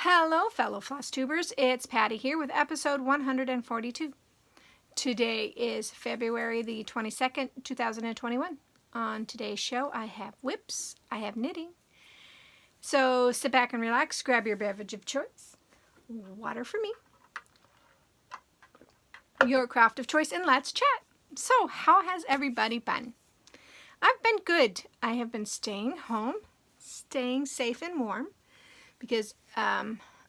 Hello, fellow Flosstubers. It's Patty here with episode 142. Today is February the 22nd, 2021. On today's show, I have whips, I have knitting. So sit back and relax, grab your beverage of choice, water for me, your craft of choice, and let's chat. So, how has everybody been? I've been good. I have been staying home, staying safe and warm, because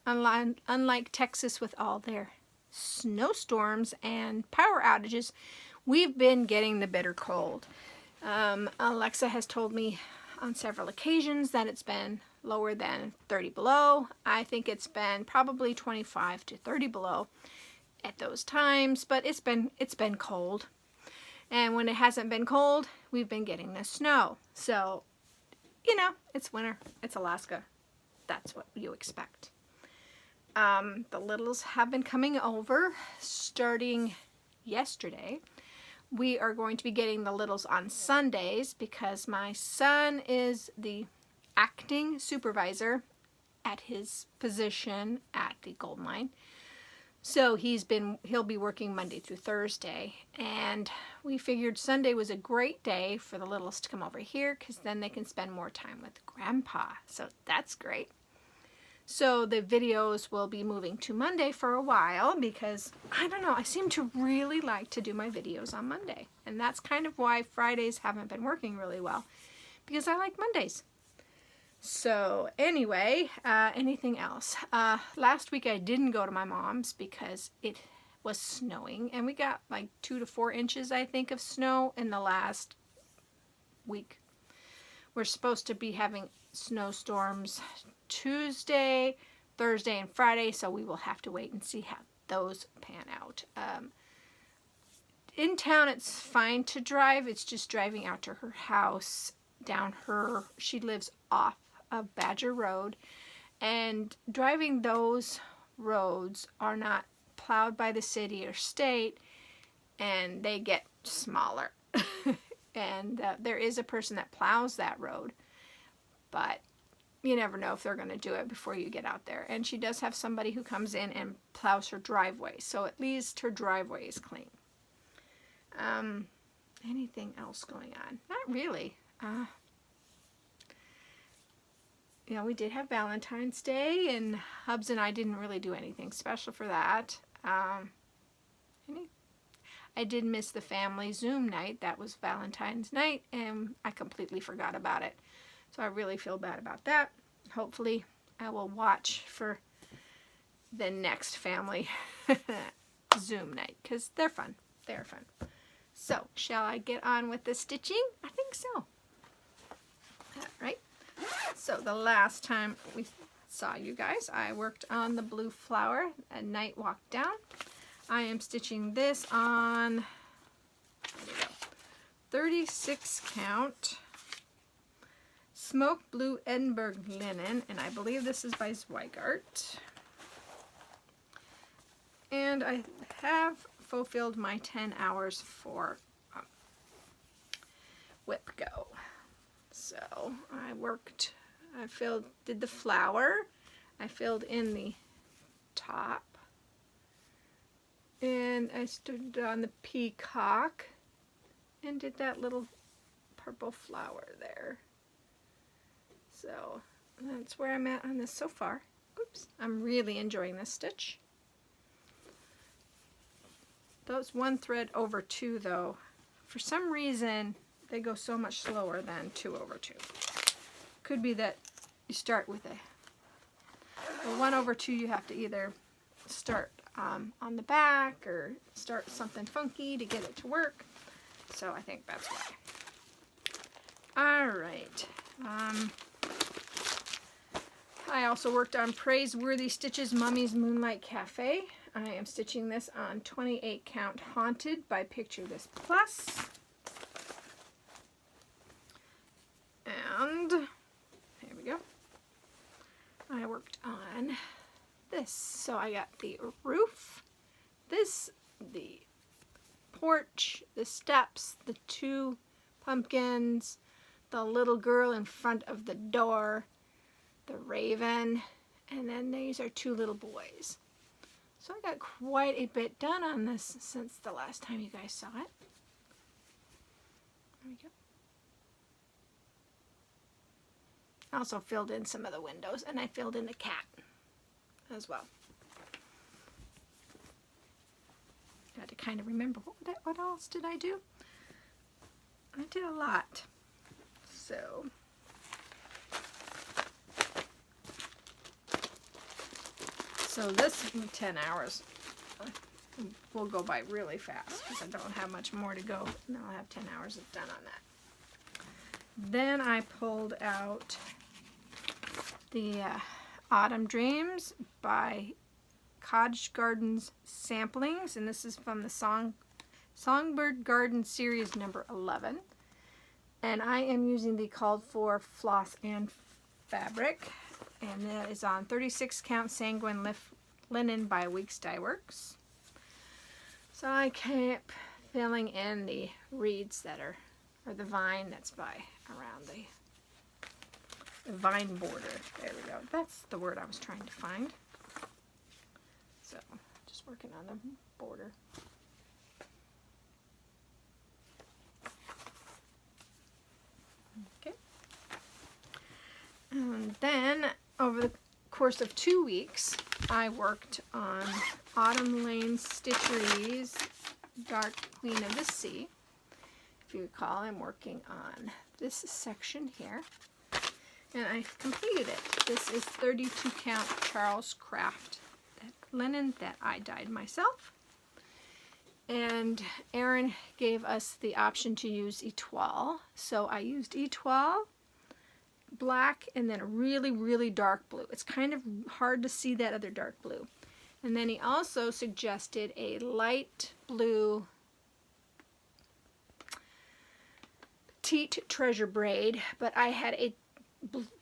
unlike Texas with all their snowstorms and power outages, we've been getting the bitter cold. Alexa has told me on several occasions that it's been lower than 30 below. I think it's been probably 25 to 30 below at those times, but it's been cold. And when it hasn't been cold, we've been getting the snow. So, you know, it's winter. It's Alaska. That's what you expect. The littles have been coming over starting yesterday. We are going to be getting the littles on Sundays because my son is the acting supervisor at his position at the gold mine. So he'll be working Monday through Thursday, and we figured Sunday was a great day for the littles to come over here because then they can spend more time with Grandpa. So that's great. So the videos will be moving to Monday for a while because, I don't know, I seem to really like to do my videos on Monday. And that's kind of why Fridays haven't been working really well, because I like Mondays. So anyway, anything else? Last week I didn't go to my mom's because it was snowing, and we got like 2 to 4 inches, I think, of snow in the last week. We're supposed to be having snowstorms Tuesday, Thursday, and Friday, so we will have to wait and see how those pan out. In town, it's fine to drive. It's just driving out to her house, she lives off of Badger Road, and driving those roads are not plowed by the city or state, and they get smaller. And there is a person that plows that road, but you never know if they're going to do it before you get out there. And she does have somebody who comes in and plows her driveway, so at least her driveway is clean. Anything else going on? Not really. We did have Valentine's Day, and Hubs and I didn't really do anything special for that. I did miss the family Zoom night. That was Valentine's night, and I completely forgot about it. So I really feel bad about that. Hopefully I will watch for the next family Zoom night, because they're fun. They're fun. So, shall I get on with the stitching? I think so. All right. So the last time we saw you guys, I worked on the blue flower, a night walk down. I am stitching this on 36 count smoke blue Edinburgh linen, and I believe this is by Zweigart. And I have fulfilled my 10 hours for Whip Go. So I did the flower, I filled in the top, and I stood on the peacock and did that little purple flower there. So that's where I'm at on this so far. Oops, I'm really enjoying this stitch. Those one thread over 2 though, for some reason they go so much slower than 2 over 2. Could be that you start with a 1 over 2, you have to either start on the back or start something funky to get it to work. So I think that's why. Alright. I also worked on Praiseworthy Stitches Mummy's Moonlight Cafe. I am stitching this on 28 count Haunted by Picture This Plus. And here we go. I worked on this. So I got the roof, the porch, the steps, the 2 pumpkins, the little girl in front of the door, the raven, And then these are two little boys. So I got quite a bit done on this since the last time you guys saw it. There we go. I also filled in some of the windows, and I filled in the cat as well. Got to kind of remember, what else did I do? I did a lot. So this 10 hours will go by really fast because I don't have much more to go, and I'll have 10 hours done on that. Then I pulled out the Autumn Dreams by Cottage Gardens Samplings, and this is from the Songbird Garden Series number 11. And I am using the called for floss and fabric, and that is on 36 count sanguine linen by Weeks Dye Works. So I kept filling in the reeds that are, or the vine that's by around the vine border. There we go. That's the word I was trying to find. So just working on the border. Okay. And then over the course of 2 weeks, I worked on Autumn Lane Stitchery's Dark Queen of the Sea. If you recall, I'm working on this section here, and I completed it. This is 32 count Charles Craft linen that I dyed myself. And Erin gave us the option to use Etoile. So I used Etoile, black, and then a really, really dark blue. It's kind of hard to see that other dark blue. And then he also suggested a light blue petite treasure braid, but I had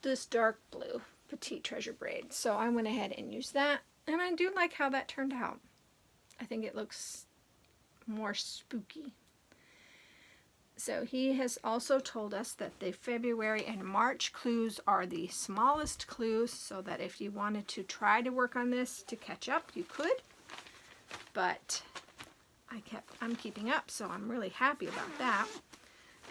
this dark blue petite treasure braid. So I went ahead and used that, and I do like how that turned out. I think it looks more spooky. So he has also told us that the February and March clues are the smallest clues, so that if you wanted to try to work on this to catch up, you could. But I'm keeping up, so I'm really happy about that.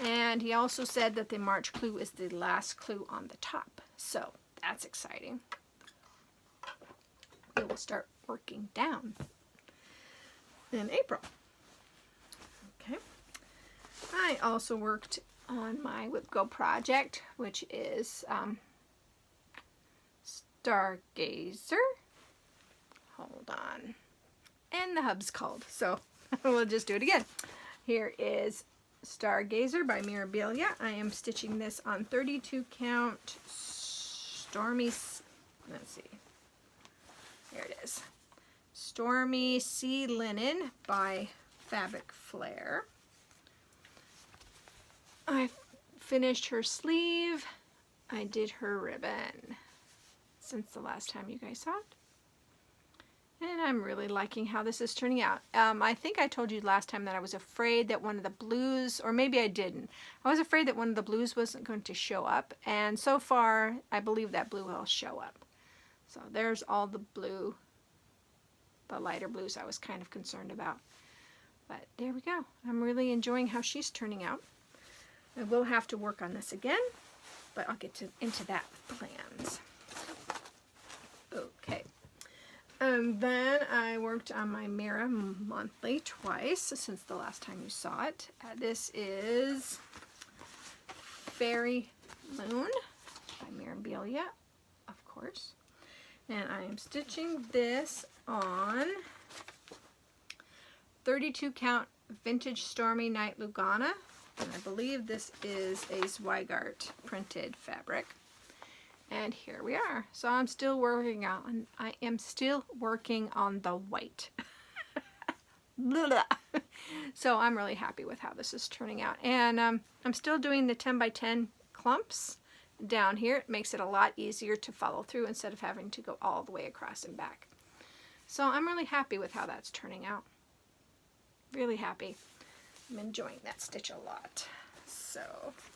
And he also said that the March clue is the last clue on the top. So that's exciting. We will start working down in April. Okay. I also worked on my Whip Go project, which is Stargazer. Hold on. And the hub's called, so we'll just do it again. Here is Stargazer by Mirabilia. I am stitching this on 32 count Stormy, let's see, here it is, Stormy Sea Linen by Fabric Flare. I finished her sleeve. I did her ribbon since the last time you guys saw it. And I'm really liking how this is turning out. I think I told you last time that I was afraid that one of the blues, or maybe I didn't. I was afraid that one of the blues wasn't going to show up. And so far, I believe that blue will show up. So there's all the blue, the lighter blues I was kind of concerned about. But there we go. I'm really enjoying how she's turning out. I will have to work on this again, but I'll get into that with plans. Okay. And then I worked on my Mira monthly twice since the last time you saw it. This is Fairy Moon by Mirabilia, of course. And I am stitching this on 32 count Vintage Stormy Night Lugana. And I believe this is a Zweigart printed fabric. And here we are. So I'm still working on, I am still working on the white. So I'm really happy with how this is turning out. And I'm still doing the 10 by 10 clumps down here. It makes it a lot easier to follow through instead of having to go all the way across and back. So I'm really happy with how that's turning out. Really happy. I'm enjoying that stitch a lot. So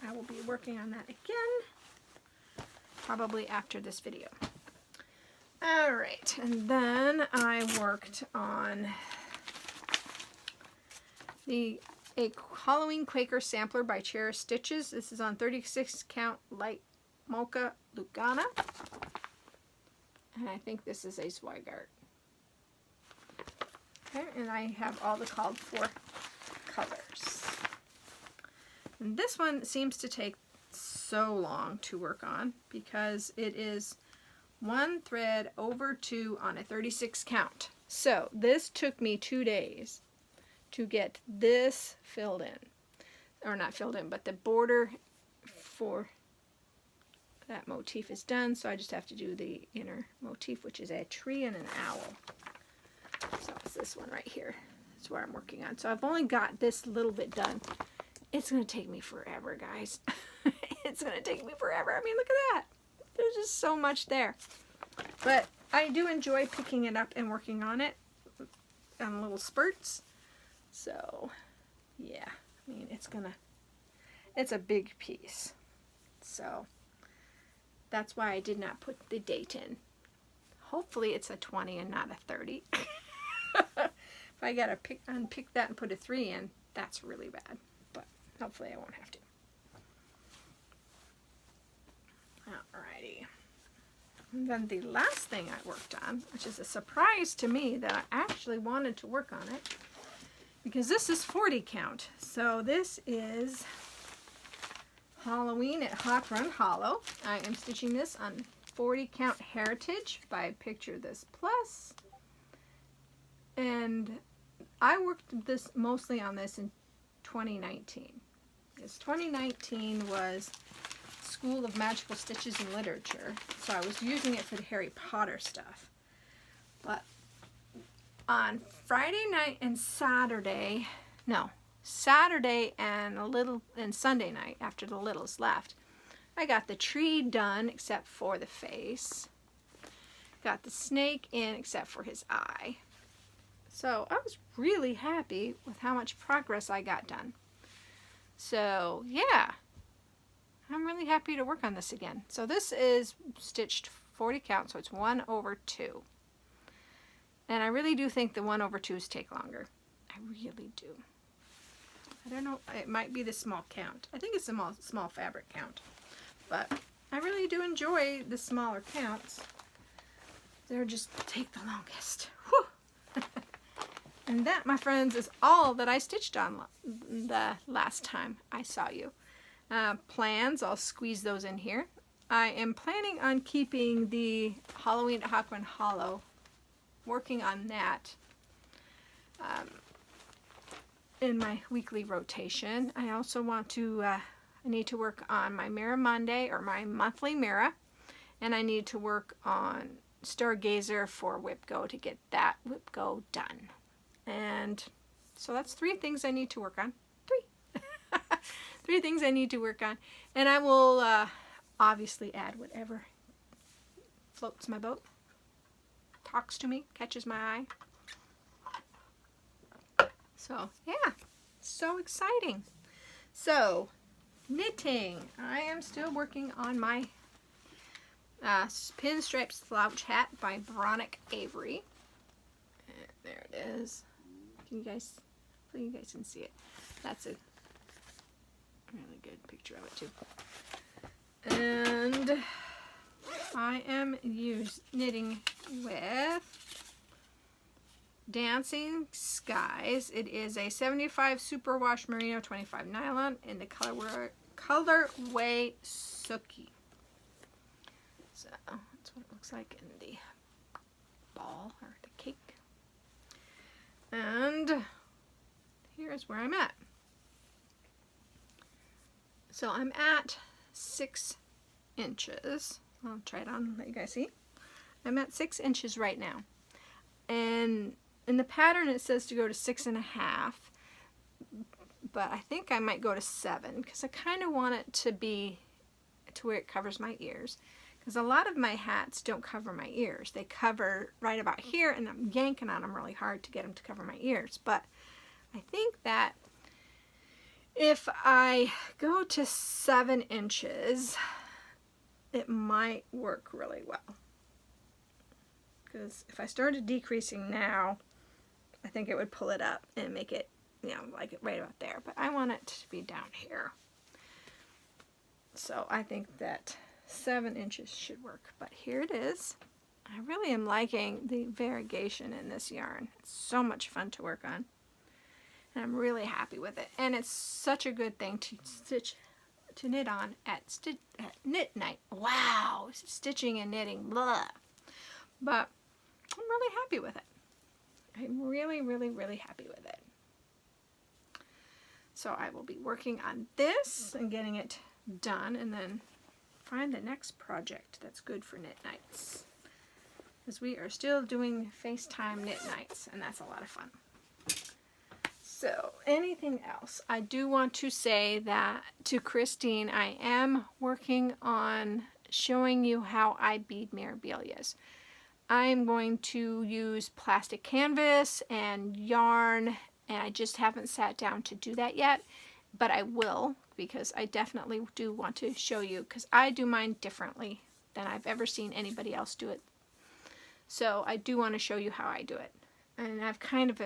I will be working on that again, probably after this video. All right, and then I worked on a Halloween Quaker sampler by Cherish Stitches. This is on 36 count light mocha Lugana, and I think this is a Zweigart. Okay, and I have all the called for colors. And this one seems to take so long to work on because it is 1 thread over 2 on a 36 count. So this took me 2 days to get this filled in. Or not filled in, but the border for that motif is done. So I just have to do the inner motif, which is a tree and an owl. So it's this one right here. That's where I'm working on. So I've only got this little bit done. It's going to take me forever, guys. It's going to take me forever. I mean, look at that. There's just so much there. But I do enjoy picking it up and working on it on little spurts. So, yeah. I mean, it's a big piece. So, that's why I did not put the date in. Hopefully it's a 20 and not a 30. If I gotta unpick that and put a 3 in, that's really bad. But hopefully I won't have to. Alrighty. And then the last thing I worked on, which is a surprise to me that I actually wanted to work on it, because this is 40 count. So this is Halloween at Hawk Run Hollow. I am stitching this on 40 count Heritage by Picture This Plus. And I worked this mostly on this in 2019. Because 2019 was School of Magical Stitches and Literature. So I was using it for the Harry Potter stuff. But on Friday night and Saturday and Sunday night after the littles left, I got the tree done except for the face. Got the snake in except for his eye. So I was really happy with how much progress I got done. So yeah, I'm really happy to work on this again. So this is stitched 40 count, so it's 1 over 2. And I really do think the 1 over 2s take longer. I really do. I don't know, it might be the small count. I think it's a small fabric count. But I really do enjoy the smaller counts. They're just take the longest. Whew. And that, my friends, is all that I stitched on the last time I saw you. Plans, I'll squeeze those in here. I am planning on keeping the Halloween at Hawk Run Hollow, working on that in my weekly rotation. I also want to, I need to work on my Mirror Monday, or my monthly mirror, and I need to work on Stargazer for Whip Go to get that Whip Go done. And so that's 3 things I need to work on. 3. 3 things I need to work on. And I will obviously add whatever floats my boat, talks to me, catches my eye. So yeah, so exciting. So knitting. I am still working on my Pinstripe Slouch Hat by Veronica Avery. And there it is. Can you guys, hopefully you guys can see it. That's a really good picture of it too. And I am knitting with Dancing Skies. It is a 75 superwash merino 25 nylon in the colorway Suki. So that's what it looks like in the ball or the cake. And here's where I'm at. So I'm at 6 inches. I'll try it on and let you guys see. I'm at 6 inches right now. And in the pattern it says to go to 6.5. But I think I might go to 7 because I kind of want it to be to where it covers my ears. Because a lot of my hats don't cover my ears. They cover right about here, and I'm yanking on them really hard to get them to cover my ears. But I think that if I go to 7 inches, it might work really well. because if I started decreasing now, I think it would pull it up and make it, you know, like right about there. But I want it to be down here. So I think that 7 inches should work. But here it is. I really am liking the variegation in this yarn. It's so much fun to work on. And I'm really happy with it. And it's such a good thing to knit on at knit night. Wow, stitching and knitting, blah. But I'm really happy with it. I'm really, really, really happy with it. So I will be working on this and getting it done, and then find the next project that's good for knit nights. Because we are still doing FaceTime knit nights, and that's a lot of fun. So, anything else? I do want to say that to Christine, I am working on showing you how I bead Mirabilias. I'm going to use plastic canvas and yarn, and I just haven't sat down to do that yet, but I will, because I definitely do want to show you, because I do mine differently than I've ever seen anybody else do it. So I do want to show you how I do it. And I've kind of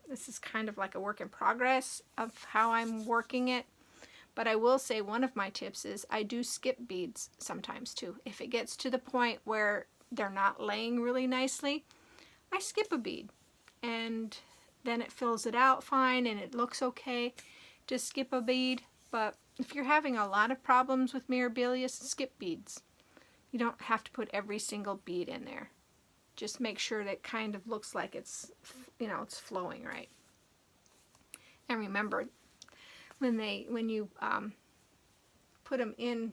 this is kind of like a work in progress of how I'm working it. But I will say one of my tips is I do skip beads sometimes too. If it gets to the point where they're not laying really nicely, I skip a bead. And then it fills it out fine and it looks okay to skip a bead. But if you're having a lot of problems with Mirabilia, skip beads. You don't have to put every single bead in there. Just make sure that it kind of looks like it's, you know, it's flowing right. And remember, when you put them in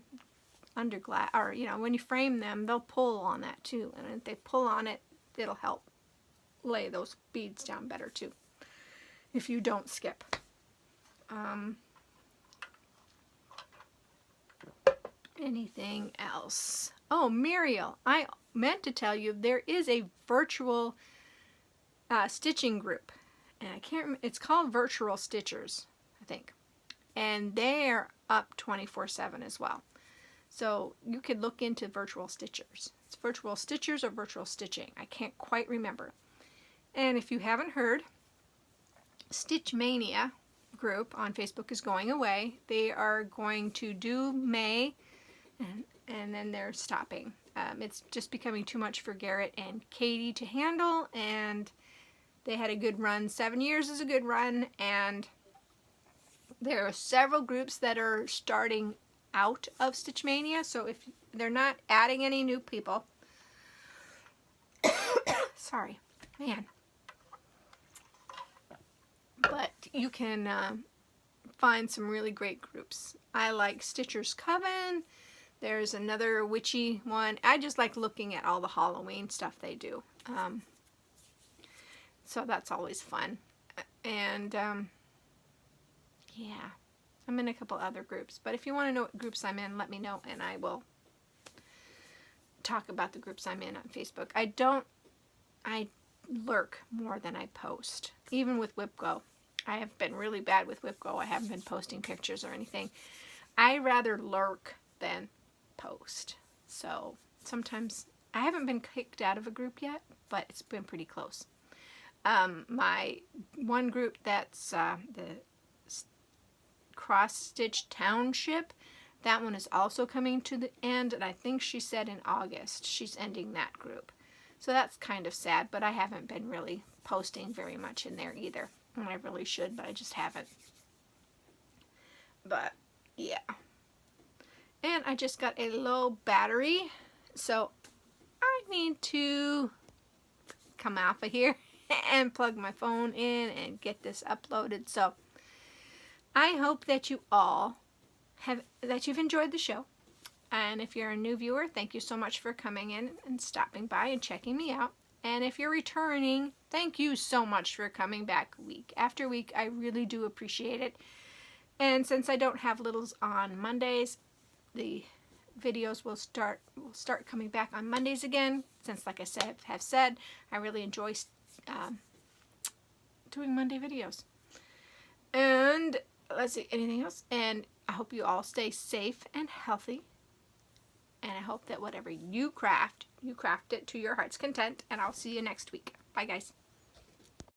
under glass, or you know, when you frame them, they'll pull on that too. And if they pull on it, it'll help lay those beads down better too, if you don't skip. Anything else? Oh, Muriel, I meant to tell you there is a virtual stitching group, and I can't remember, it's called Virtual Stitchers, I think, and they're up 24/7 as well. So you could look into Virtual Stitchers. It's Virtual Stitchers or Virtual Stitching. I can't quite remember. And if you haven't heard, Stitch Mania group on Facebook is going away. They are going to do May, and then they're stopping. It's just becoming too much for Garrett and Katie to handle, and they had a good run. 7 years is a good run, and there are several groups that are starting out of Stitch Mania, so if they're not adding any new people, sorry, man, but you can find some really great groups. I like Stitcher's Coven. There's another witchy one. I just like looking at all the Halloween stuff they do. So that's always fun. And yeah, I'm in a couple other groups. But if you want to know what groups I'm in, let me know and I will talk about the groups I'm in on Facebook. I lurk more than I post. Even with WhipGo. I have been really bad with WhipGo. I haven't been posting pictures or anything. I rather lurk than post. So sometimes I haven't been kicked out of a group yet, but it's been pretty close. My one group that's the Cross Stitch Township, that one is also coming to the end, and I think she said in August she's ending that group. So that's kind of sad, but I haven't been really posting very much in there either. And I really should, but I just haven't. But yeah. And I just got a low battery, so I need to come off of here and plug my phone in and get this uploaded. So I hope that you all you've enjoyed the show. And if you're a new viewer, thank you so much for coming in and stopping by and checking me out. And if you're returning, thank you so much for coming back week after week. I really do appreciate it. And since I don't have littles on Mondays, the videos will start coming back on Mondays again. Since, like I have said, I really enjoy doing Monday videos. And let's see, anything else? And I hope you all stay safe and healthy. And I hope that whatever you craft it to your heart's content. And I'll see you next week. Bye, guys.